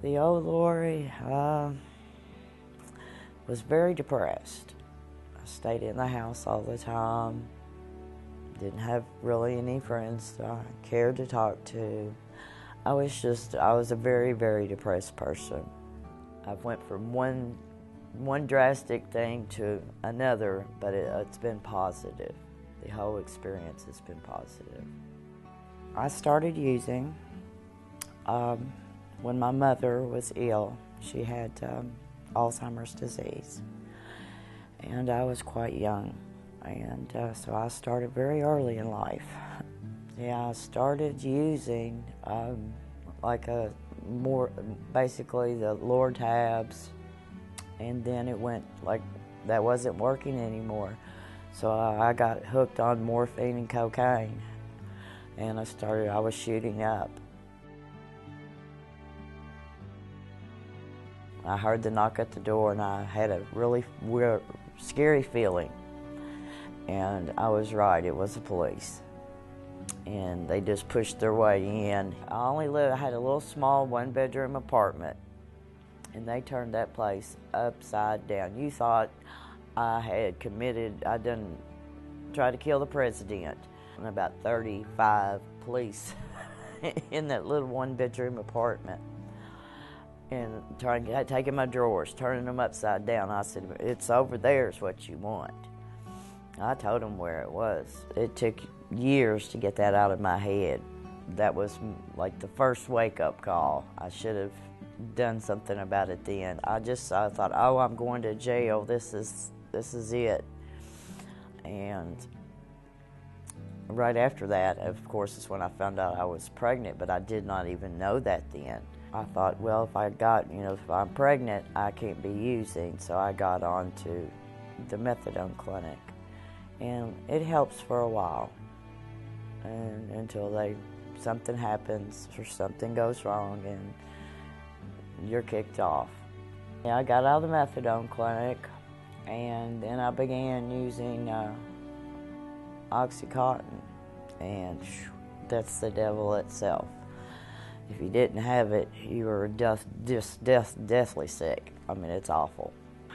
The old Lori was very depressed. I stayed in the house all the time. Didn't have really any friends that I cared to talk to. I was a very, very depressed person. I went from one drastic thing to another, but it's been positive. The whole experience has been positive. I started using when my mother was ill. She had Alzheimer's disease, and I was quite young, and so I started very early in life. Yeah, I started using basically the lower tabs, and then it went like that wasn't working anymore. So I got hooked on morphine and cocaine, and I was shooting up. I heard the knock at the door, and I had a really weird, scary feeling. And I was right, it was the police. And they just pushed their way in. I had a little small one-bedroom apartment, and they turned that place upside down. You thought I done tried to kill the president. And about 35 police in that little one-bedroom apartment. And taking my drawers, turning them upside down. I said, "It's over there is what you want." I told them where it was. It took years to get that out of my head. That was like the first wake-up call. I should have done something about it then. I thought, oh, I'm going to jail. This is it. And right after that, of course, is when I found out I was pregnant, but I did not even know that then. I thought, well, if I'm pregnant, I can't be using, so I got on to the methadone clinic. And it helps for a while, and until something happens or something goes wrong and you're kicked off. Yeah, I got out of the methadone clinic, and then I began using Oxycontin, and that's the devil itself. If you didn't have it, you were deathly sick. I mean, it's awful.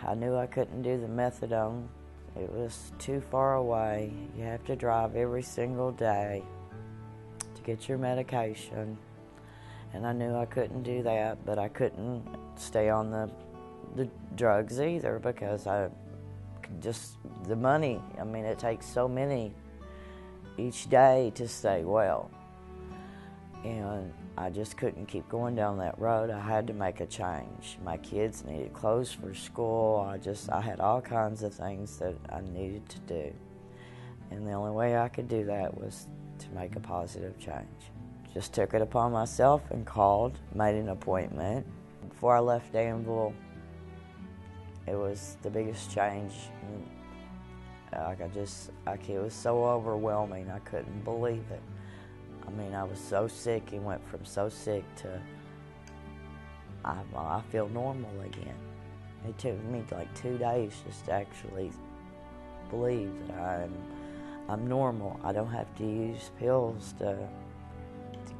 I knew I couldn't do the methadone. It was too far away. You have to drive every single day to get your medication. And I knew I couldn't do that, but I couldn't stay on the drugs either, because the money, I mean, it takes so many each day to stay well. And I just couldn't keep going down that road. I had to make a change. My kids needed clothes for school. I had all kinds of things that I needed to do. And the only way I could do that was to make a positive change. Just took it upon myself and called, made an appointment. Before I left Danville, it was the biggest change. It was so overwhelming, I couldn't believe it. I mean, I was so sick. It went from so sick to I feel normal again. It took me like 2 days just to actually believe that I'm normal. I don't have to use pills to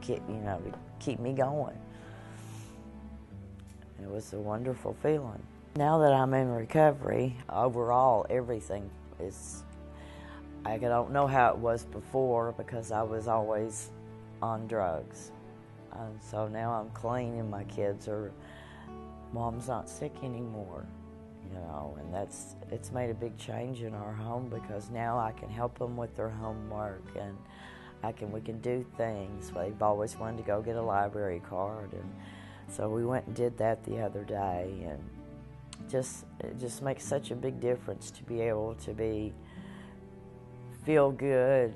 keep me going. It was a wonderful feeling. Now that I'm in recovery, overall everything is. I don't know how it was before, because I was always on drugs. And so now I'm clean, and my kids are, Mom's not sick anymore, and it's made a big change in our home, because now I can help them with their homework, and we can do things. They've always wanted to go get a library card, and so we went and did that the other day, and it just makes such a big difference to be able to feel good,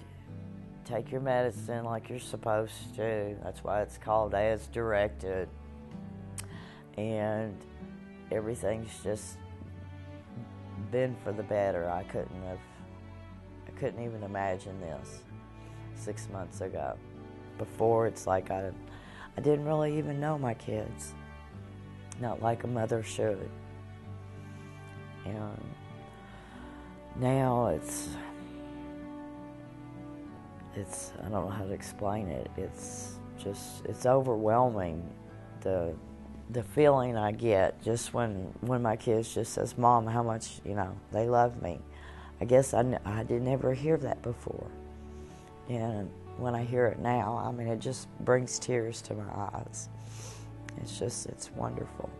take your medicine like you're supposed to. That's why it's called as directed. And everything's just been for the better. I couldn't even imagine this 6 months ago. Before, it's like I didn't really even know my kids. Not like a mother should. And now it's I don't know how to explain it. It's overwhelming, the the feeling I get just when my kids just says, Mom, how much, they love me. I guess I didn't ever hear that before. And when I hear it now, it just brings tears to my eyes. It's wonderful.